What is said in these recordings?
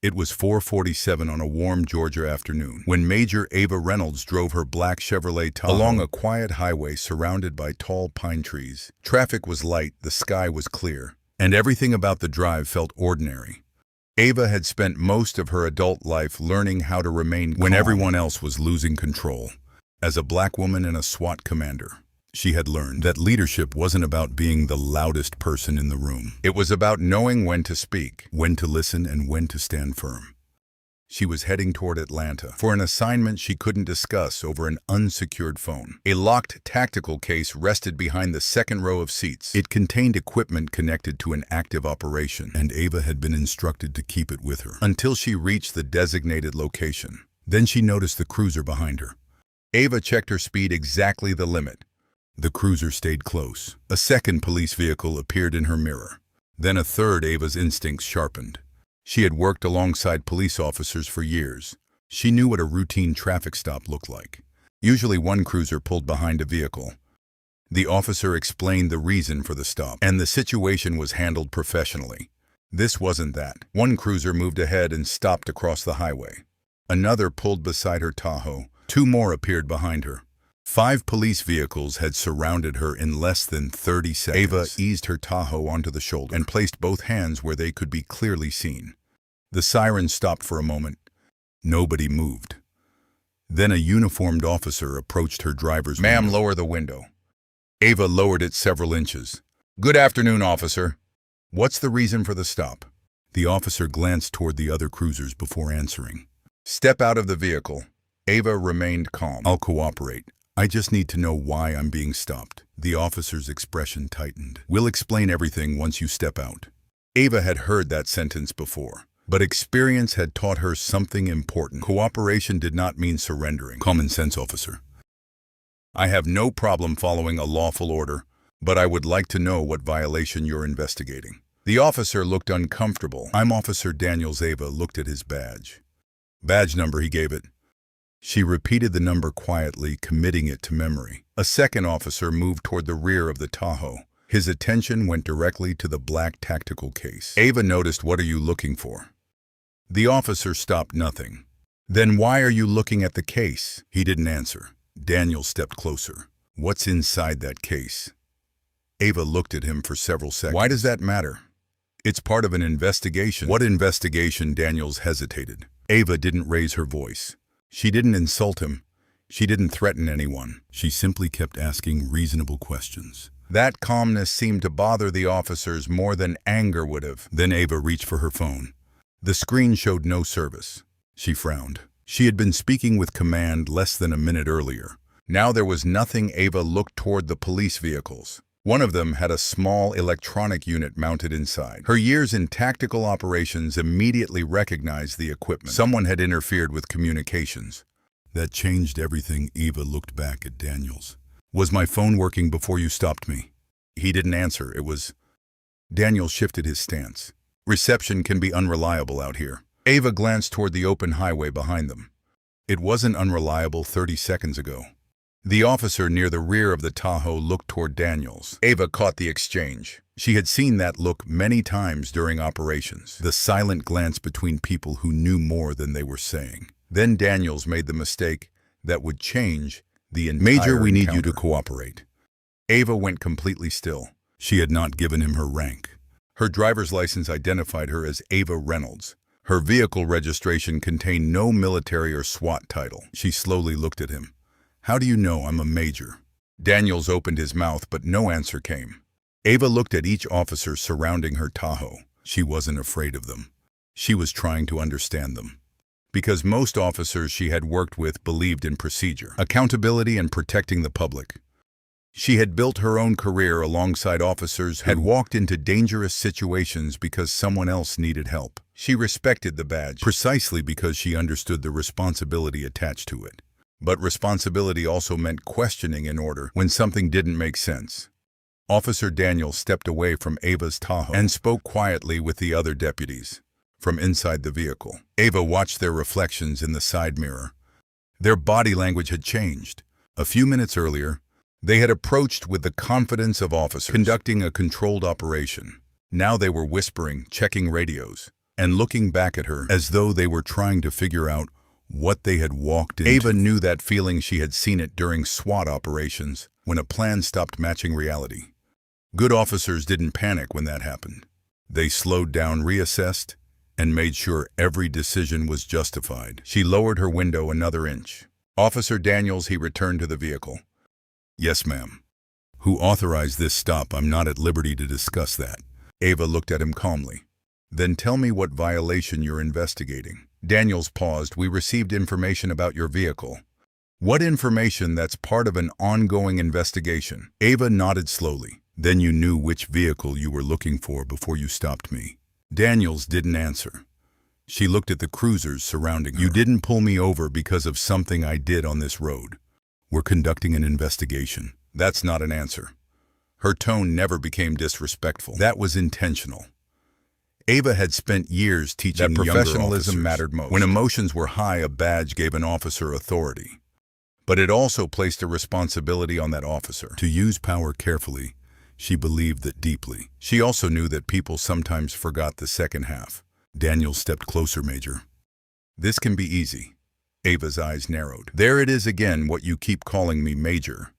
It was 4:47 on a warm Georgia afternoon when Major Ava Reynolds drove her black Chevrolet Tahoe along a quiet highway surrounded by tall pine trees. Traffic was light, the sky was clear, and everything about the drive felt ordinary. Ava had spent most of her adult life learning how to remain calm when everyone else was losing control. As a black woman and a SWAT commander, she had learned that leadership wasn't about being the loudest person in the room. It was about knowing when to speak, when to listen, and when to stand firm. She was heading toward Atlanta for an assignment she couldn't discuss over an unsecured phone. A locked tactical case rested behind the second row of seats. It contained equipment connected to an active operation, and Ava had been instructed to keep it with her until she reached the designated location. Then she noticed the cruiser behind her. Ava checked her speed exactly the limit. The cruiser stayed close. A second police vehicle appeared in her mirror. Then a third. Ava's instincts sharpened. She had worked alongside police officers for years. She knew what a routine traffic stop looked like. Usually one cruiser pulled behind a vehicle. The officer explained the reason for the stop, and the situation was handled professionally. This wasn't that. One cruiser moved ahead and stopped across the highway. Another pulled beside her Tahoe. Two more appeared behind her. 5 police vehicles had surrounded her in less than 30 seconds. Ava eased her Tahoe onto the shoulder and placed both hands where they could be clearly seen. The siren stopped for a moment. Nobody moved. Then a uniformed officer approached her driver's window. "Ma'am, lower the window." Ava lowered it several inches. "Good afternoon, officer. What's the reason for the stop?" The officer glanced toward the other cruisers before answering. "Step out of the vehicle." Ava remained calm. "I'll cooperate. I just need to know why I'm being stopped." The officer's expression tightened. "We'll explain everything once you step out." Ava had heard that sentence before, but experience had taught her something important. Cooperation did not mean surrendering. "Common sense, officer. I have no problem following a lawful order, but I would like to know what violation you're investigating." The officer looked uncomfortable. "I'm Officer Daniels." Ava looked at his badge. "Badge number," he gave it. She repeated the number quietly, committing it to memory. A second officer moved toward the rear of the Tahoe. His attention went directly to the black tactical case. Ava noticed, "What are you looking for?" The officer stopped nothing. "Then why are you looking at the case?" He didn't answer. Daniel stepped closer. "What's inside that case?" Ava looked at him for several seconds. "Why does that matter?" "It's part of an investigation." "What investigation?" Daniels hesitated. Ava didn't raise her voice. She didn't insult him. She didn't threaten anyone. She simply kept asking reasonable questions. That calmness seemed to bother the officers more than anger would have. Then Ava reached for her phone. The screen showed no service. She frowned. She had been speaking with command less than a minute earlier. Now there was nothing. Ava looked toward the police vehicles. One of them had a small electronic unit mounted inside. Her years in tactical operations immediately recognized the equipment. Someone had interfered with communications. That changed everything. Ava looked back at Daniels. "Was my phone working before you stopped me?" He didn't answer. It was... Daniel shifted his stance. "Reception can be unreliable out here." Ava glanced toward the open highway behind them. It wasn't unreliable 30 seconds ago. The officer near the rear of the Tahoe looked toward Daniels. Ava caught the exchange. She had seen that look many times during operations. The silent glance between people who knew more than they were saying. Then Daniels made the mistake that would change the entire "Major, we need encounter. you to cooperate." Ava went completely still. She had not given him her rank. Her driver's license identified her as Ava Reynolds. Her vehicle registration contained no military or SWAT title. She slowly looked at him. "How do you know I'm a major?" Daniels opened his mouth, but no answer came. Ava looked at each officer surrounding her Tahoe. She wasn't afraid of them. She was trying to understand them. Because most officers she had worked with believed in procedure, accountability, and protecting the public. She had built her own career alongside officers who had walked into dangerous situations because someone else needed help. She respected the badge precisely because she understood the responsibility attached to it. But responsibility also meant questioning in order when something didn't make sense. Officer Daniel stepped away from Ava's Tahoe and spoke quietly with the other deputies. From inside the vehicle, Ava watched their reflections in the side mirror. Their body language had changed. A few minutes earlier, they had approached with the confidence of officers conducting a controlled operation. Now they were whispering, checking radios, and looking back at her as though they were trying to figure out what they had walked into. Ava knew that feeling. She had seen it during SWAT operations, when a plan stopped matching reality. Good officers didn't panic when that happened. They slowed down, reassessed, and made sure every decision was justified. She lowered her window another inch. "Officer Daniels," he returned to the vehicle. "Yes, ma'am." "Who authorized this stop? I'm not at liberty to discuss that." Ava looked at him calmly. "Then tell me what violation you're investigating." Daniels paused. "We received information about your vehicle." "What information? That's part of an ongoing investigation." Ava nodded slowly. "Then you knew which vehicle you were looking for before you stopped me." Daniels didn't answer. She looked at the cruisers surrounding her. "You didn't pull me over because of something I did on this road. We're conducting an investigation." "That's not an answer." Her tone never became disrespectful. That was intentional. Ava had spent years teaching that professionalism mattered most. When emotions were high, a badge gave an officer authority. But it also placed a responsibility on that officer to use power carefully. She believed that deeply. She also knew that people sometimes forgot the second half. Daniels stepped closer. "Major, this can be easy." Ava's eyes narrowed. "There it is again, what you keep calling me, Major."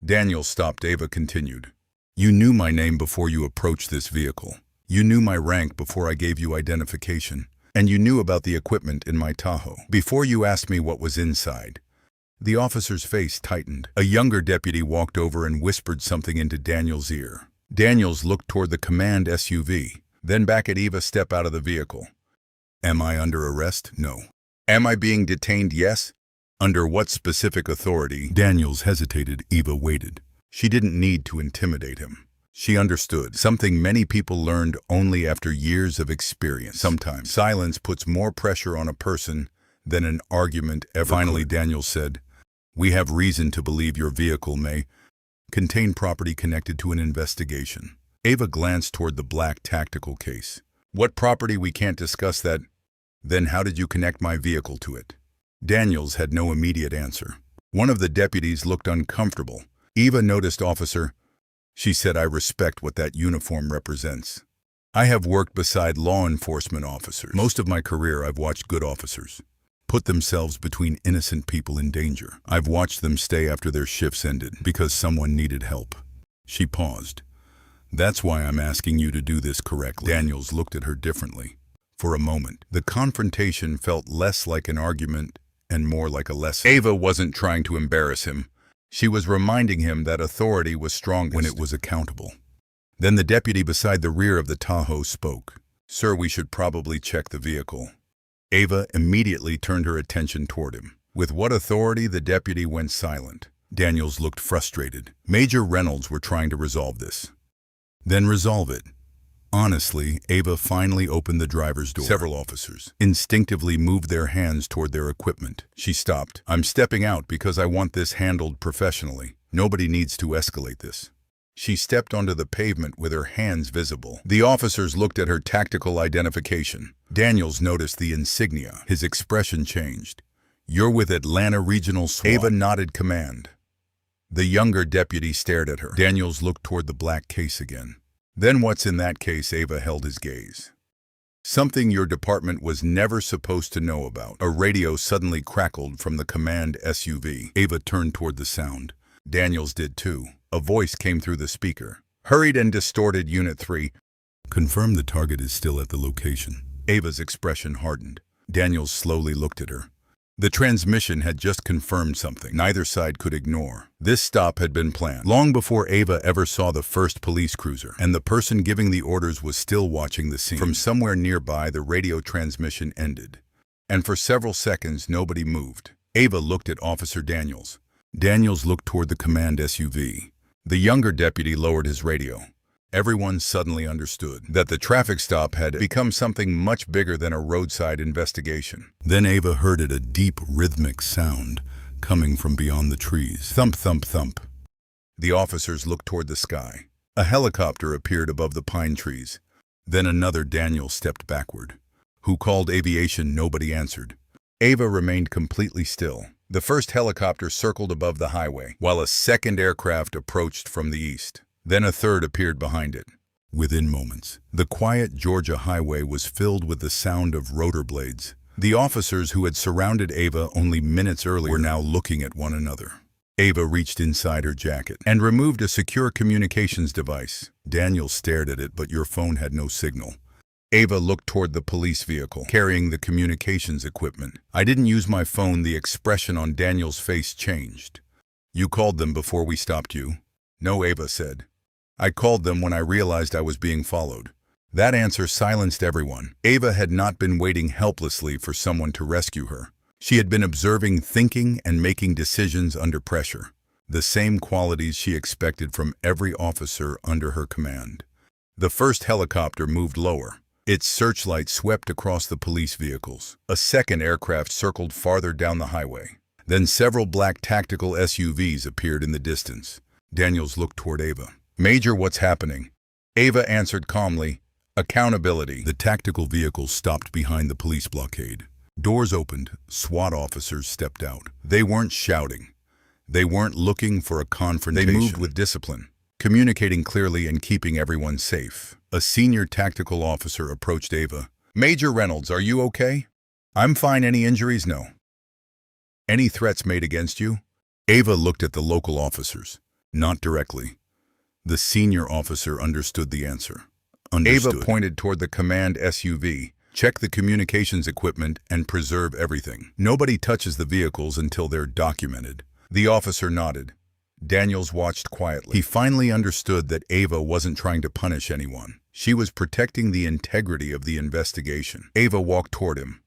Daniels stopped. Ava continued. "You knew my name before you approached this vehicle. You knew my rank before I gave you identification. And you knew about the equipment in my Tahoe before you asked me what was inside." The officer's face tightened. A younger deputy walked over and whispered something into Daniels' ear. Daniels looked toward the command SUV, then back at Ava. "Step out of the vehicle." "Am I under arrest?" "No." "Am I being detained?" "Yes." "Under what specific authority?" Daniels hesitated. Ava waited. She didn't need to intimidate him. She understood, something many people learned only after years of experience. Sometimes silence puts more pressure on a person than an argument ever. Finally, Daniels said, "We have reason to believe your vehicle may contain property connected to an investigation." Ava glanced toward the black tactical case. "What property? We can't discuss that." "Then how did you connect my vehicle to it?" Daniels had no immediate answer. One of the deputies looked uncomfortable. Ava noticed. "Officer," she said, "I respect what that uniform represents. I have worked beside law enforcement officers. Most of my career I've watched good officers put themselves between innocent people in danger. I've watched them stay after their shifts ended because someone needed help." She paused. "That's why I'm asking you to do this correctly." Daniels looked at her differently. For a moment, the confrontation felt less like an argument and more like a lesson. Ava wasn't trying to embarrass him. She was reminding him that authority was strongest when it was accountable. Then the deputy beside the rear of the Tahoe spoke. "Sir, we should probably check the vehicle." Ava immediately turned her attention toward him. With what authority? The deputy went silent. Daniels looked frustrated. Major Reynolds were trying to resolve this. "Then resolve it." Honestly, Ava finally opened the driver's door. Several officers instinctively moved their hands toward their equipment. She stopped. "I'm stepping out because I want this handled professionally. Nobody needs to escalate this." She stepped onto the pavement with her hands visible. The officers looked at her tactical identification. Daniels noticed the insignia. His expression changed. "You're with Atlanta Regional SWAT." Ava nodded command. The younger deputy stared at her. Daniels looked toward the black case again. "Then what's in that case?" Ava held his gaze. "Something your department was never supposed to know about." A radio suddenly crackled from the command SUV. Ava turned toward the sound. Daniels did too. A voice came through the speaker. "Hurried and distorted, Unit 3. Confirm the target is still at the location." Ava's expression hardened. Daniels slowly looked at her. The transmission had just confirmed something neither side could ignore. This stop had been planned long before Ava ever saw the first police cruiser, and the person giving the orders was still watching the scene. From somewhere nearby, the radio transmission ended, and for several seconds nobody moved. Ava looked at Officer Daniels. Daniels looked toward the command SUV. The younger deputy lowered his radio. Everyone suddenly understood that the traffic stop had become something much bigger than a roadside investigation. Then Ava heard it, a deep, rhythmic sound coming from beyond the trees. Thump, thump, thump. The officers looked toward the sky. A helicopter appeared above the pine trees. Then another. Daniel stepped backward. "Who called aviation?" Nobody answered. Ava remained completely still. The first helicopter circled above the highway, while a second aircraft approached from the east. Then a third appeared behind it. Within moments, the quiet Georgia highway was filled with the sound of rotor blades. The officers who had surrounded Ava only minutes earlier were now looking at one another. Ava reached inside her jacket and removed a secure communications device. Daniel stared at it, but your phone had no signal. Ava looked toward the police vehicle, carrying the communications equipment. I didn't use my phone. The expression on Daniel's face changed. You called them before we stopped you? No, Ava said. I called them when I realized I was being followed. That answer silenced everyone. Ava had not been waiting helplessly for someone to rescue her. She had been observing, thinking, and making decisions under pressure. The same qualities she expected from every officer under her command. The first helicopter moved lower. Its searchlight swept across the police vehicles. A second aircraft circled farther down the highway. Then several black tactical SUVs appeared in the distance. Daniels looked toward Ava. Major, what's happening? Ava answered calmly, accountability. The tactical vehicles stopped behind the police blockade. Doors opened. SWAT officers stepped out. They weren't shouting. They weren't looking for a confrontation. They moved with discipline, communicating clearly and keeping everyone safe. A senior tactical officer approached Ava. Major Reynolds, are you okay? I'm fine. Any injuries? No. Any threats made against you? Ava looked at the local officers. Not directly. The senior officer understood the answer. Ava pointed toward the command SUV. Check the communications equipment and preserve everything. Nobody touches the vehicles until they're documented. The officer nodded. Daniels watched quietly. He finally understood that Ava wasn't trying to punish anyone. She was protecting the integrity of the investigation. Ava walked toward him.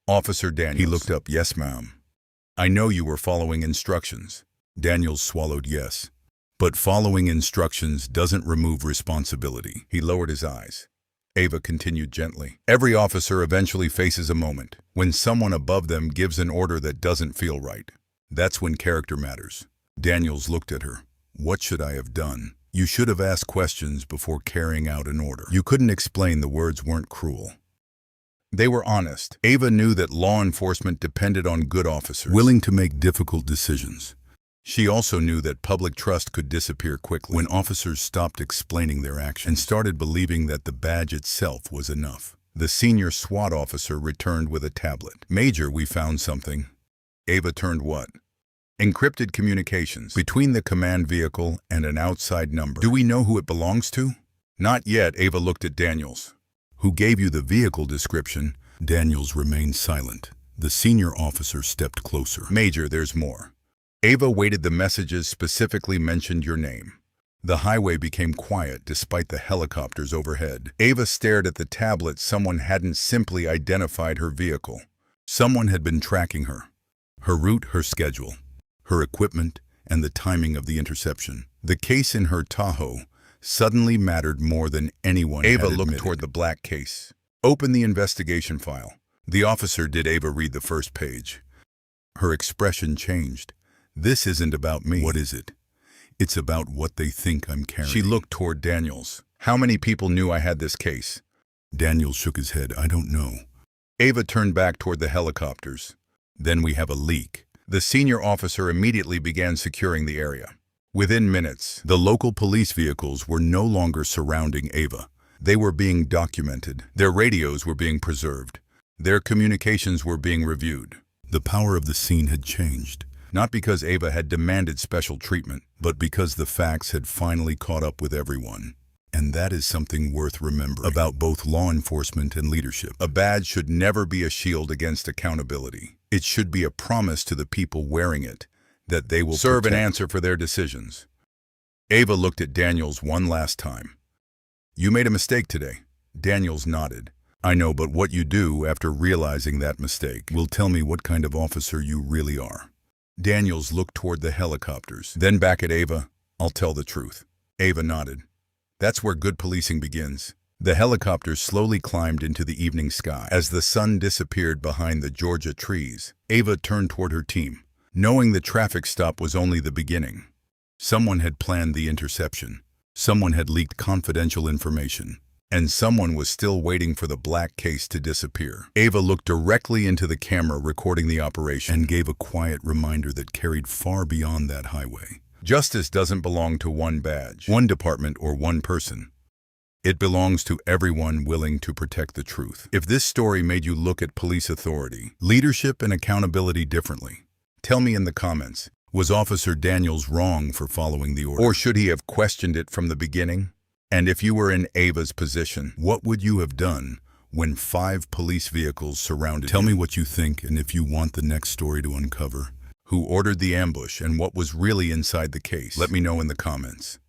Officer Daniels. He looked up. Yes, ma'am. I know you were following instructions. Daniels swallowed yes. But following instructions doesn't remove responsibility. He lowered his eyes. Ava continued gently. Every officer eventually faces a moment when someone above them gives an order that doesn't feel right. That's when character matters. Daniels looked at her. What should I have done? You should have asked questions before carrying out an order. You couldn't explain. The words weren't cruel. They were honest. Ava knew that law enforcement depended on good officers, willing to make difficult decisions. She also knew that public trust could disappear quickly when officers stopped explaining their actions and started believing that the badge itself was enough. The senior SWAT officer returned with a tablet. Major, we found something. Ava turned what? Encrypted communications between the command vehicle and an outside number. Do we know who it belongs to? Not yet. Ava looked at Daniels. Who gave you the vehicle description? Daniels remained silent. The senior officer stepped closer. Major, there's more. Ava waited. The messages specifically mentioned your name. The highway became quiet despite the helicopters overhead. Ava stared at the tablet. Someone hadn't simply identified her vehicle. Someone had been tracking her. Her route, her schedule, her equipment, and the timing of the interception. The case in her Tahoe suddenly mattered more than anyone had admitted. Ava looked toward the black case. Open the investigation file. The officer did. Ava read the first page. Her expression changed. This isn't about me. What is it? It's about what they think I'm carrying. She looked toward Daniels. How many people knew I had this case? Daniels shook his head. I don't know. Ava turned back toward the helicopters. Then we have a leak. The senior officer immediately began securing the area. Within minutes, the local police vehicles were no longer surrounding Ava. They were being documented. Their radios were being preserved. Their communications were being reviewed. The power of the scene had changed. Not because Ava had demanded special treatment, but because the facts had finally caught up with everyone. And that is something worth remembering about both law enforcement and leadership. A badge should never be a shield against accountability. It should be a promise to the people wearing it that they will serve and answer for their decisions. Ava looked at Daniels one last time. You made a mistake today. Daniels nodded. I know, but what you do after realizing that mistake will tell me what kind of officer you really are. Daniels looked toward the helicopters, then back at Ava. I'll tell the truth. Ava nodded. That's where good policing begins. The helicopters slowly climbed into the evening sky. As the sun disappeared behind the Georgia trees, Ava turned toward her team, knowing the traffic stop was only the beginning. Someone had planned the interception. Someone had leaked confidential information. And someone was still waiting for the black case to disappear. Ava looked directly into the camera recording the operation and gave a quiet reminder that carried far beyond that highway. Justice doesn't belong to one badge, one department, or one person. It belongs to everyone willing to protect the truth. If this story made you look at police authority, leadership, and accountability differently, tell me in the comments. Was Officer Daniels wrong for following the order? Or should he have questioned it from the beginning? And if you were in Ava's position, what would you have done when 5 police vehicles surrounded you? Tell me what you think, and if you want the next story to uncover who ordered the ambush and what was really inside the case, let me know in the comments.